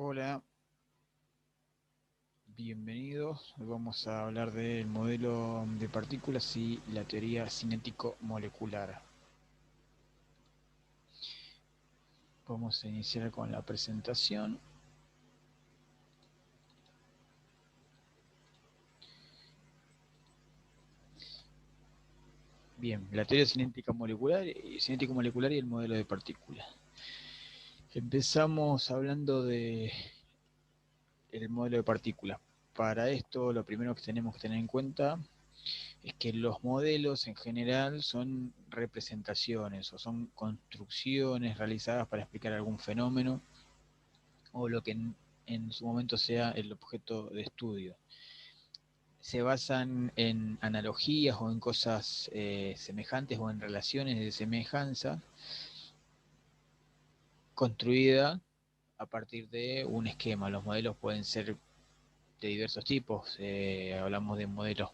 Hola, bienvenidos. Hoy vamos a hablar del modelo de partículas y la teoría cinético-molecular. Vamos a iniciar con la presentación. Bien, la teoría cinético-molecular y el modelo de partículas. Empezamos hablando de el modelo de partículas. Para esto, lo primero que tenemos que tener en cuenta es que los modelos en general son representaciones o son construcciones realizadas para explicar algún fenómeno o lo que en su momento sea el objeto de estudio. Se basan en analogías o en cosas semejantes o en relaciones de semejanza construida a partir de un esquema. Los modelos pueden ser de diversos tipos. Hablamos de modelos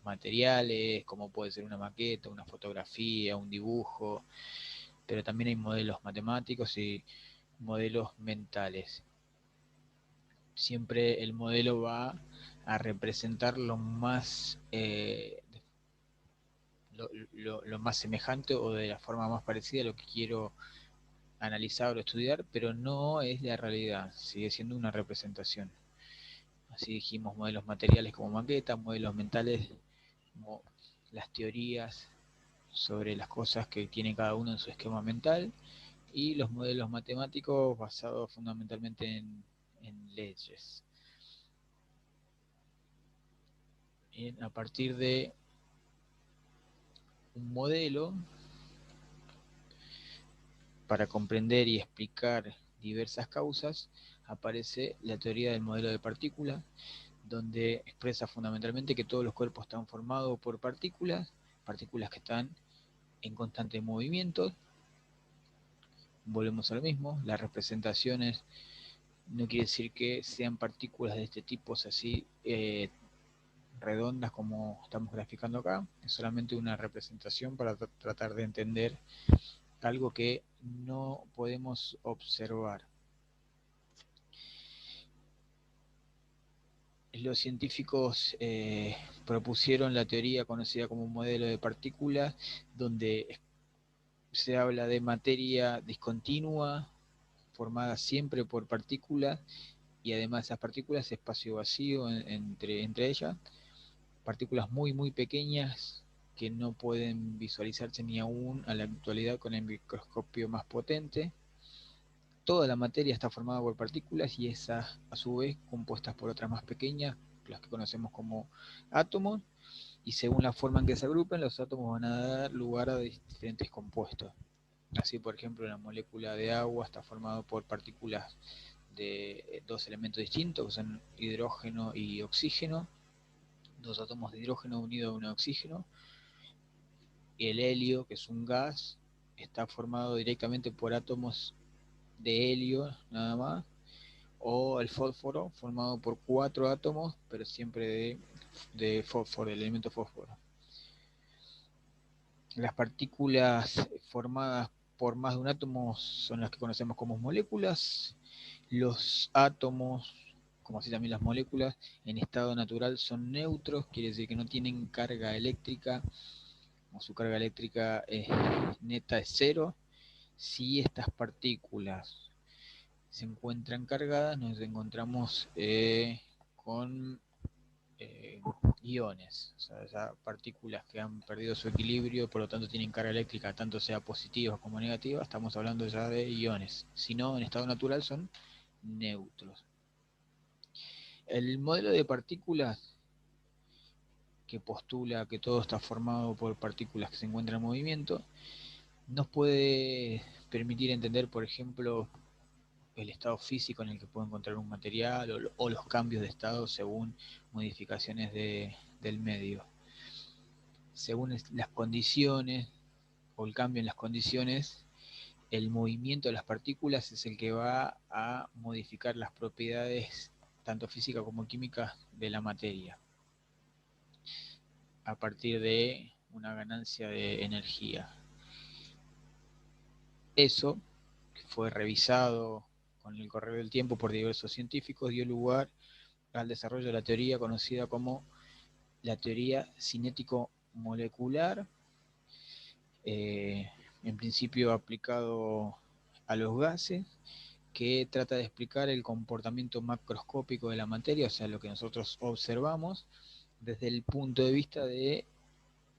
materiales, como puede ser una maqueta, una fotografía, un dibujo, pero también hay modelos matemáticos y modelos mentales. Siempre el modelo va a representar lo más, lo más semejante o de la forma más parecida a lo que quiero analizar o estudiar, pero no es la realidad, sigue siendo una representación. Así dijimos modelos materiales como maquetas, modelos mentales como las teorías sobre las cosas que tiene cada uno en su esquema mental, y los modelos matemáticos basados fundamentalmente en leyes. A partir de un modelo, para comprender y explicar diversas causas, aparece la teoría del modelo de partículas, donde expresa fundamentalmente que todos los cuerpos están formados por partículas, partículas que están en constante movimiento. Volvemos a lo mismo, las representaciones no quiere decir que sean partículas de este tipo, así redondas como estamos graficando acá, es solamente una representación para tratar de entender algo que no podemos observar. Los científicos propusieron la teoría conocida como modelo de partículas, donde se habla de materia discontinua, formada siempre por partículas, y además esas partículas, espacio vacío entre ellas, partículas muy pequeñas que no pueden visualizarse ni aún a la actualidad con el microscopio más potente. Toda la materia está formada por partículas y esas a su vez compuestas por otras más pequeñas, las que conocemos como átomos, y según la forma en que se agrupen, los átomos van a dar lugar a diferentes compuestos. Así, por ejemplo, la molécula de agua está formada por partículas de dos elementos distintos, que son hidrógeno y oxígeno, dos átomos de hidrógeno unidos a un oxígeno, y el helio, que es un gas, está formado directamente por átomos de helio nada más, o el fósforo, formado por cuatro átomos, pero siempre de fósforo, del elemento fósforo. Las partículas formadas por más de un átomo son las que conocemos como moléculas. Los átomos, como así también las moléculas, en estado natural son neutros, quiere decir que no tienen carga eléctrica, o su carga eléctrica neta es cero. Si estas partículas se encuentran cargadas, nos encontramos con eh, iones, o sea, ya partículas que han perdido su equilibrio, por lo tanto tienen carga eléctrica, tanto sea positiva como negativa, estamos hablando ya de iones. Si no, en estado natural son neutros. El modelo de partículas, que postula que todo está formado por partículas que se encuentran en movimiento, nos puede permitir entender, por ejemplo, el estado físico en el que puede encontrar un material, o los cambios de estado según modificaciones del medio. Según las condiciones o el cambio en las condiciones, el movimiento de las partículas es el que va a modificar las propiedades tanto físicas como químicas de la materia a partir de una ganancia de energía. Eso fue revisado con el correr del tiempo por diversos científicos, dio lugar al desarrollo de la teoría conocida como la teoría cinético-molecular, en principio aplicado a los gases, que trata de explicar el comportamiento macroscópico de la materia, o sea, lo que nosotros observamos, desde el punto de vista de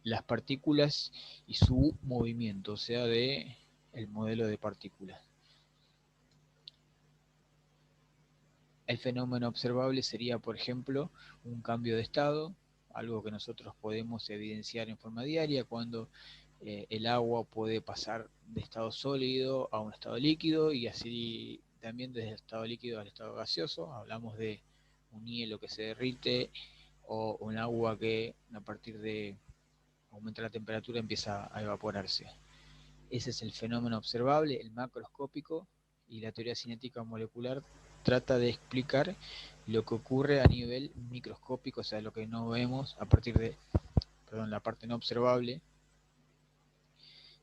las partículas y su movimiento, o sea, de el modelo de partículas. El fenómeno observable sería, por ejemplo, un cambio de estado, algo que nosotros podemos evidenciar en forma diaria cuando el agua puede pasar de estado sólido a un estado líquido y así también desde el estado líquido al estado gaseoso. Hablamos de un hielo que se derrite o un agua que a partir de aumentar la temperatura empieza a evaporarse. Ese es el fenómeno observable, el macroscópico, y la teoría cinética molecular trata de explicar lo que ocurre a nivel microscópico, o sea, lo que no vemos a partir de, la parte no observable,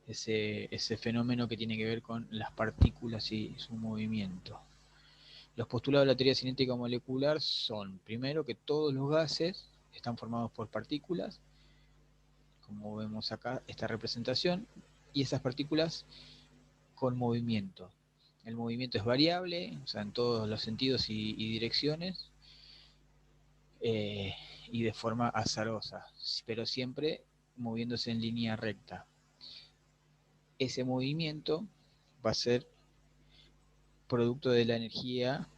ese fenómeno que tiene que ver con las partículas y su movimiento. Los postulados de la teoría cinética molecular son, primero, que todos los gases están formados por partículas, como vemos acá esta representación, y esas partículas con movimiento. El movimiento es variable, o sea, en todos los sentidos y direcciones, y de forma azarosa, pero siempre moviéndose en línea recta. Ese movimiento va a ser producto de la energía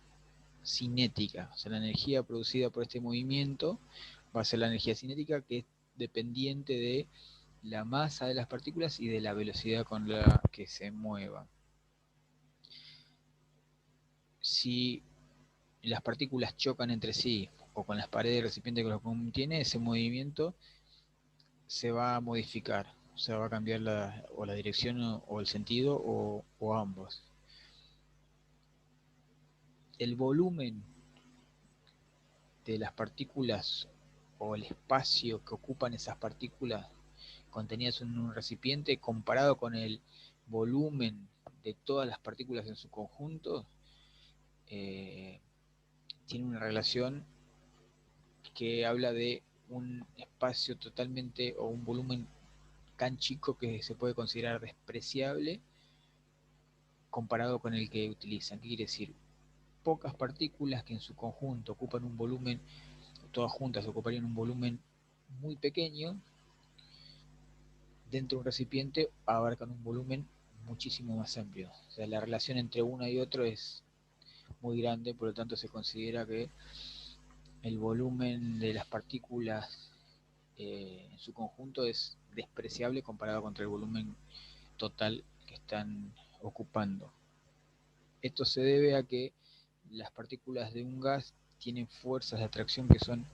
cinética, o sea, la energía producida por este movimiento va a ser la energía cinética, que es dependiente de la masa de las partículas y de la velocidad con la que se muevan. Si las partículas chocan entre sí o con las paredes del recipiente que lo contiene, ese movimiento se va a modificar, o sea, va a cambiar la dirección o el sentido o ambos. El volumen de las partículas o el espacio que ocupan esas partículas contenidas en un recipiente comparado con el volumen de todas las partículas en su conjunto, tiene una relación que habla de un espacio totalmente o un volumen tan chico que se puede considerar despreciable comparado con el que utilizan. ¿Qué quiere decir? Pocas partículas que en su conjunto ocupan un volumen, todas juntas ocuparían un volumen muy pequeño, dentro de un recipiente abarcan un volumen muchísimo más amplio. O sea, la relación entre una y otro es muy grande, por lo tanto se considera que el volumen de las partículas en su conjunto es despreciable comparado contra el volumen total que están ocupando. Esto se debe a que las partículas de un gas tienen fuerzas de atracción que son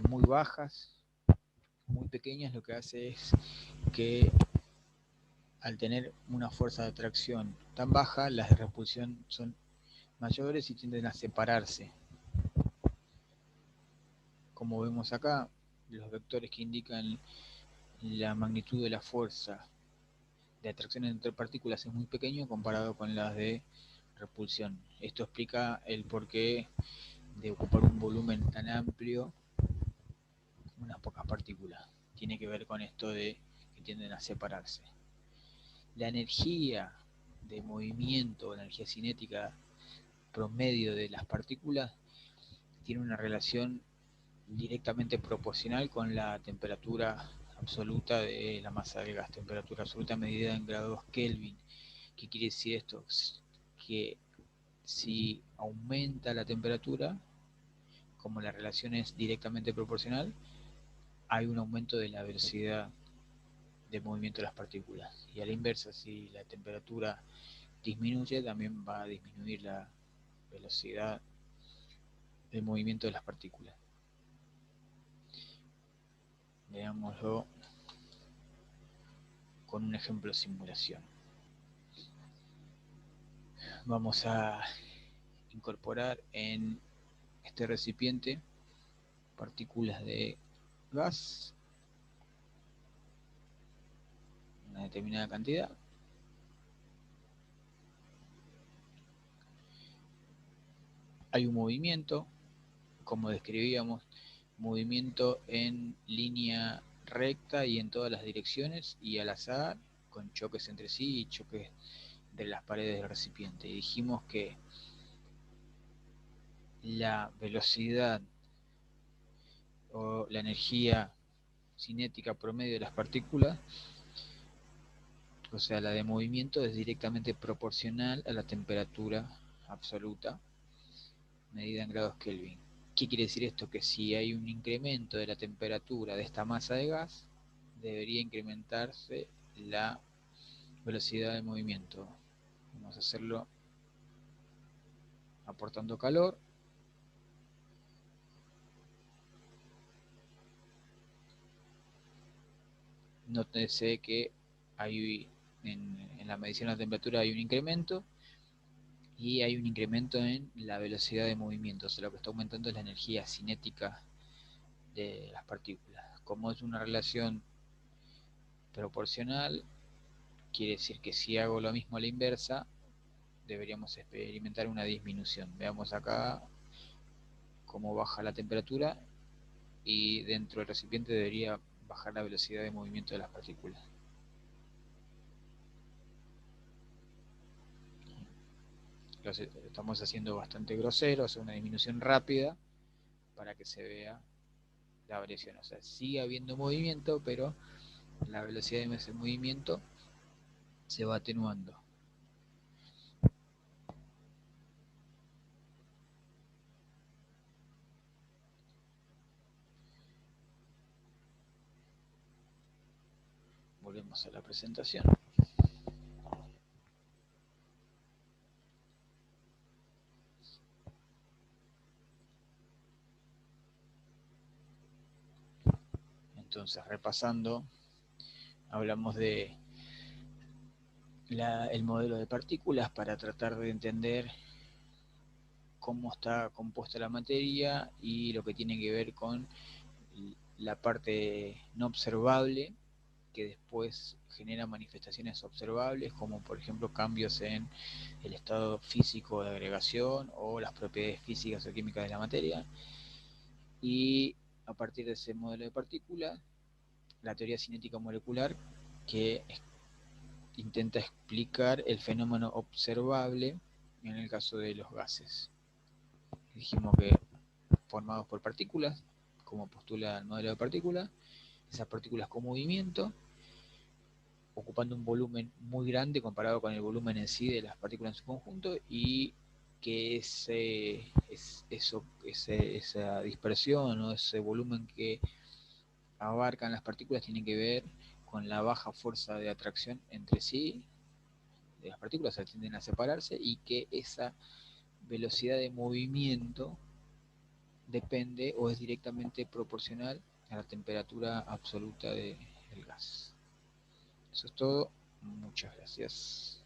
muy bajas, muy pequeñas. Lo que hace es que al tener una fuerza de atracción tan baja, las de repulsión son mayores y tienden a separarse. Como vemos acá, los vectores que indican la magnitud de la fuerza de atracción entre partículas es muy pequeño comparado con las de repulsión. Esto explica el porqué de ocupar un volumen tan amplio unas pocas partículas. Tiene que ver con esto de que tienden a separarse. La energía de movimiento, la energía cinética promedio de las partículas tiene una relación directamente proporcional con la temperatura absoluta de la masa del gas, temperatura absoluta medida en grados Kelvin. ¿Qué quiere decir esto? Que si aumenta la temperatura, como la relación es directamente proporcional, hay un aumento de la velocidad de movimiento de las partículas. Y a la inversa, si la temperatura disminuye, también va a disminuir la velocidad de movimiento de las partículas. Veámoslo con un ejemplo de simulación. Vamos a incorporar en este recipiente partículas de gas, una determinada cantidad. hay un movimiento, como describíamos, movimiento en línea recta y en todas las direcciones y al azar, con choques entre sí y choques de las paredes del recipiente. Y dijimos que la velocidad o la energía cinética promedio de las partículas, o sea, la de movimiento, es directamente proporcional a la temperatura absoluta medida en grados Kelvin. ¿Qué quiere decir esto? Que si hay un incremento de la temperatura de esta masa de gas, debería incrementarse la velocidad de movimiento. Vamos a hacerlo aportando calor. Nótese que hay en la medición de la temperatura hay un incremento y hay un incremento en la velocidad de movimiento. O sea, lo que está aumentando es la energía cinética de las partículas. Como es una relación proporcional, quiere decir que si hago lo mismo a la inversa, deberíamos experimentar una disminución. Veamos acá cómo baja la temperatura y dentro del recipiente debería bajar la velocidad de movimiento de las partículas. Lo estamos haciendo bastante grosero, o sea, una disminución rápida para que se vea la variación. O sea, sigue habiendo movimiento, pero la velocidad de ese movimiento se va atenuando. Volvemos a la presentación. Entonces, repasando, hablamos de el modelo de partículas para tratar de entender cómo está compuesta la materia y lo que tiene que ver con la parte no observable que después genera manifestaciones observables, como por ejemplo cambios en el estado físico de agregación o las propiedades físicas o químicas de la materia. Y a partir de ese modelo de partículas, la teoría cinética molecular, que intenta explicar el fenómeno observable en el caso de los gases. Dijimos que formados por partículas, como postula el modelo de partículas, esas partículas con movimiento, ocupando un volumen muy grande comparado con el volumen en sí de las partículas en su conjunto, y que esa dispersión o ese volumen que abarcan las partículas tiene que ver con la baja fuerza de atracción entre sí de las partículas, se tienden a separarse, y que esa velocidad de movimiento depende o es directamente proporcional a la temperatura absoluta del gas. Eso es todo. Muchas gracias.